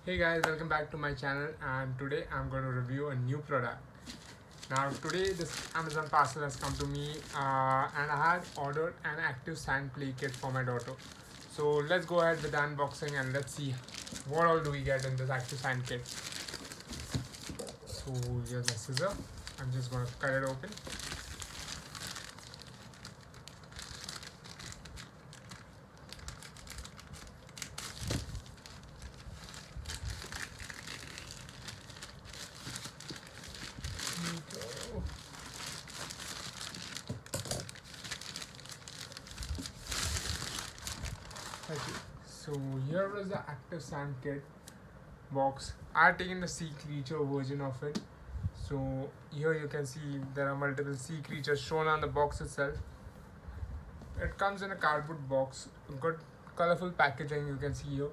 Hey guys, welcome back to my channel, and today I'm going to review a new product. Now today this Amazon parcel has come to me and I had ordered an active sand play kit for my daughter. So let's go ahead with the unboxing and let's see what all do we get in this active sand kit. So here's my scissor. I'm just going to cut it open. Okay, so here is the active sand kit box. I have taken the sea creature version of it. So here you can see there are multiple sea creatures shown on the box itself. It comes in a cardboard box, good colorful packaging you can see here.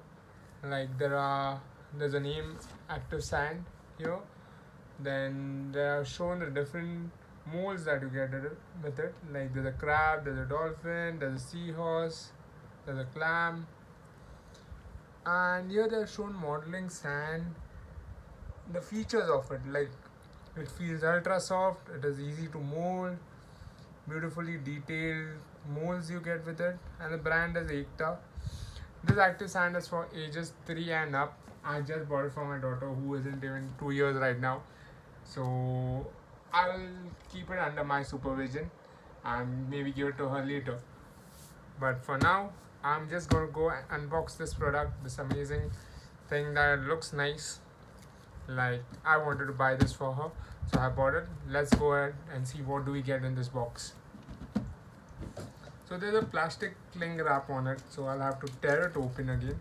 Like there's a name active sand here. Then they are shown the different molds that you get with it. Like there's a crab, there's a dolphin, there's a seahorse, there's a clam, and here they're shown modeling sand, the features of it. Like it feels ultra soft, it is easy to mold, beautifully detailed molds you get with it, and the brand is Ekta. This active sand is for ages 3 and up. I just bought it for my daughter who isn't even 2 years right now. So I'll keep it under my supervision and maybe give it to her later. But for now, I'm just going to go and unbox this product, this amazing thing that looks nice. Like I wanted to buy this for her, so I bought it. Let's go ahead and see what do we get in this box. So there's a plastic cling wrap on it, so I'll have to tear it open again.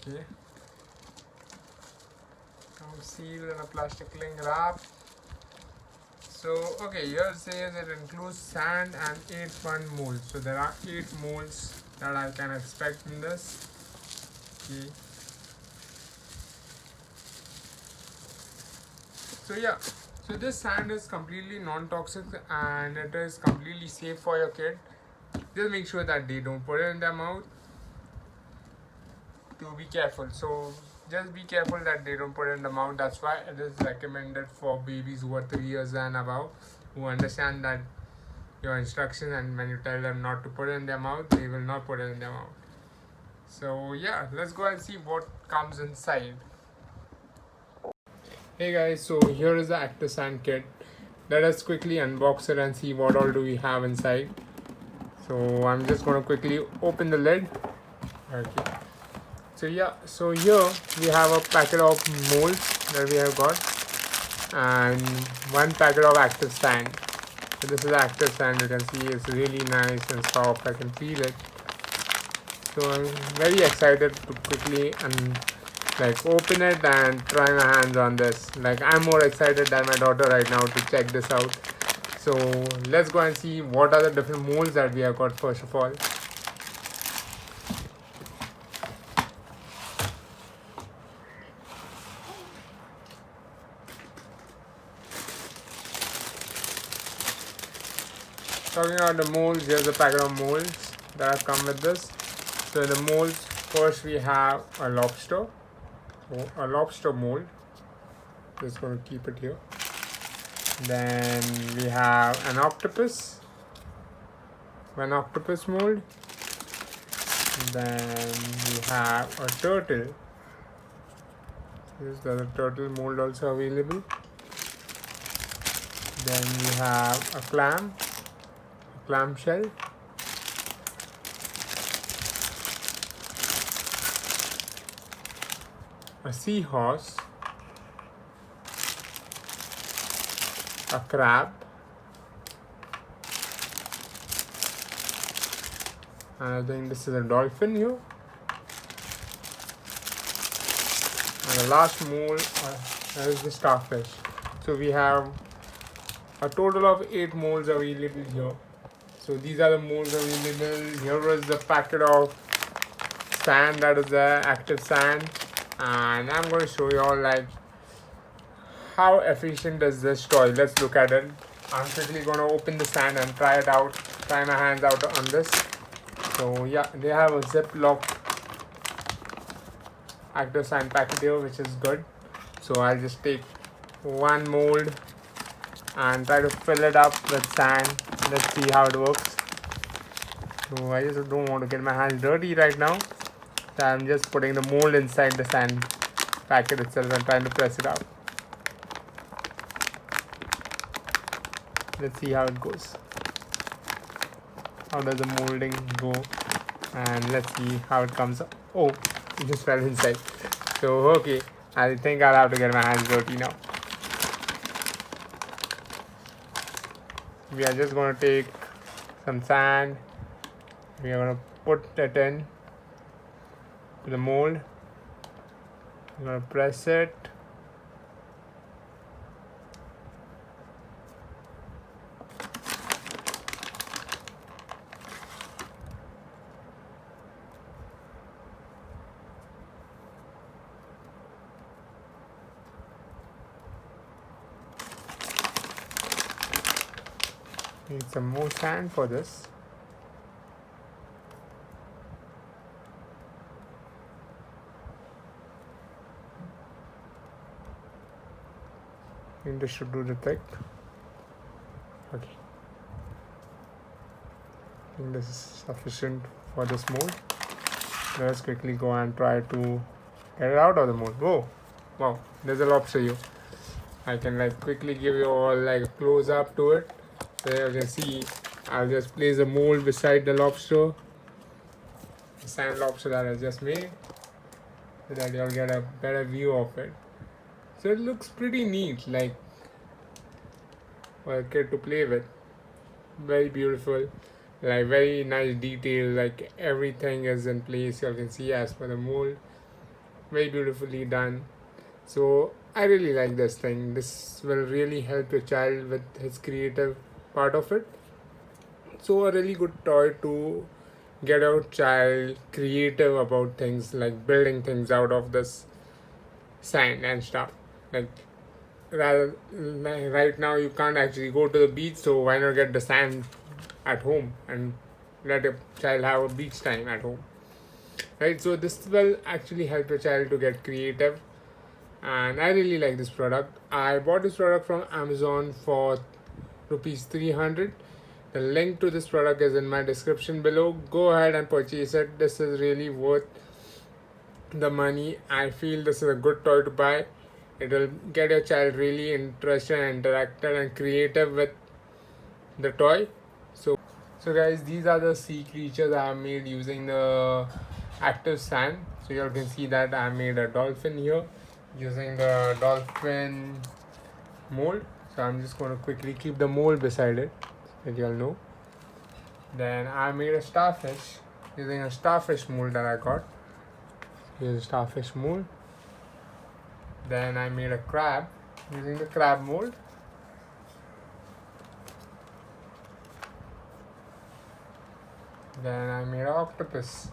Okay, I'm sealed in a plastic cling wrap. So okay, here it says it includes sand and 8 fun molds. So there are 8 molds that I can expect in this. Okay. So yeah, so this sand is completely non-toxic and it is completely safe for your kid. Just make sure that they don't put it in their mouth. To be careful. So just be careful that they don't put it in the mouth. That's why it is recommended for babies who are 3 years and above, who understand that your instructions, and when you tell them not to put it in their mouth, they will not put it in their mouth. So yeah, let's go and see what comes inside. Hey guys, so here is the active sand kit. Let us quickly unbox it and see what all do we have inside. So I'm just going to quickly open the lid. Okay. So yeah, so here we have a packet of molds that we have got and one packet of active sand. So this is active sand. You can see it's really nice and soft. I can feel it. So I'm very excited to quickly open it and try my hands on this. Like I'm more excited than my daughter right now to check this out. So let's go and see what are the different molds that we have got first of all. Talking about the molds, here's a packet of molds that have come with this. So in the molds, first we have a lobster. So a lobster mold. Just going to keep it here. Then we have an octopus. One octopus mold. Then we have a turtle. There's a turtle mold also available. Then we have a clam shell. A seahorse, a crab, and I think this is a dolphin here. And the last mold is the starfish. So we have a total of 8 molds available here. So these are the molds available. Here is the packet of sand, that is the active sand, and I'm going to show you all like how efficient is this toy. Let's look at it. I'm quickly going to open the sand and try it out, try my hands out on this. So yeah, they have a zip lock active sand packet here, which is good. So I'll just take one mold and try to fill it up with sand. Let's see how it works. So I just don't want to get my hands dirty right now. So I'm just putting the mold inside the sand packet itself and trying to press it out. Let's see how it goes. How does the molding go? And let's see how it comes up. Oh, it just fell inside. So okay, I think I'll have to get my hands dirty now. We are just going to take some sand. We are going to put it in the mold. I'm going to press it. Need some more sand for this. I think this should do the trick. Okay. I think this is sufficient for this mold. Let's quickly go and try to get it out of the mold. Whoa! Wow, there's a lobster here. I can like quickly give you all like a close up to it. So you can see, I'll just place the mold beside the lobster, the sand lobster that I just made, so that you'll get a better view of it. So it looks pretty neat, like for a kid to play with. Very beautiful, like very nice detail, like everything is in place. You can see as per the mold, very beautifully done. So I really like this thing. This will really help your child with his creative part of it. So a really good toy to get your child creative about things, like building things out of this sand and stuff. Like right now you can't actually go to the beach, so why not get the sand at home and let a child have a beach time at home, right? So this will actually help your child to get creative, and I really like this product. I bought this product from Amazon for rupees 300. The link to this product is in my description below. Go ahead and purchase it. This is really worth the money. I feel this is a good toy to buy. It will get your child really interested and interactive and creative with the toy. So guys, these are the sea creatures I have made using the active sand. So you all can see that I made a dolphin here using the dolphin mold. So I'm just going to quickly keep the mold beside it so that you all know. Then I made a starfish using a starfish mold that I got. Here's a starfish mold. Then I made a crab using the crab mold. Then I made an octopus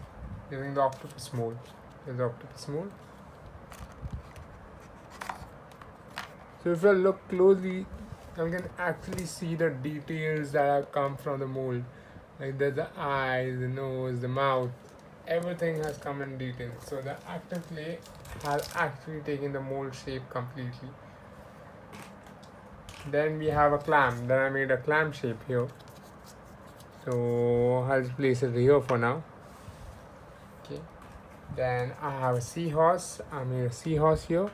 using the octopus mold. Here's the octopus mold. So if you look closely, you can actually see the details that have come from the mold. Like there's the eyes, the nose, the mouth. Everything has come in detail. So the active clay has actually taken the mold shape completely. Then we have a clam. Then I made a clam shape here. So I'll just place it here for now. Okay. Then I have a seahorse. I made a seahorse here.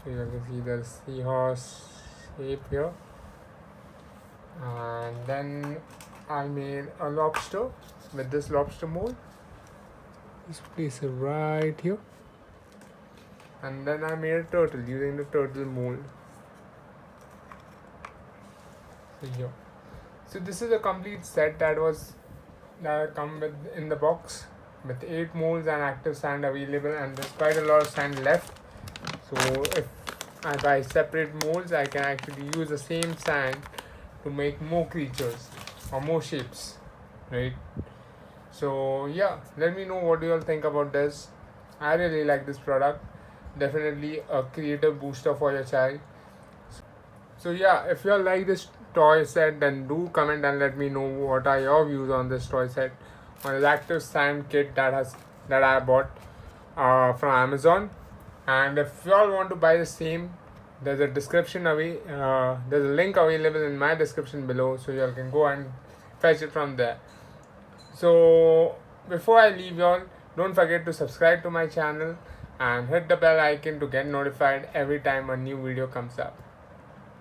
So you can see the seahorse shape here. And then I made a lobster with this lobster mold. Just place it right here. And then I made a turtle using the turtle mold. So here. So this is a complete set that come with in the box with 8 molds and active sand available, and there's quite a lot of sand left. So if I buy separate molds, I can actually use the same sand to make more creatures or more shapes, right? So yeah, let me know what do you all think about this. I really like this product. Definitely a creative booster for your child. So yeah, if you all like this toy set, then do comment and let me know what are your views on this toy set, on this active sand kit that has that I bought from Amazon. And if you all want to buy the same, there's a there's a link available in my description below, so you all can go and fetch it from there. So before I leave y'all, don't forget to subscribe to my channel and hit the bell icon to get notified every time a new video comes up.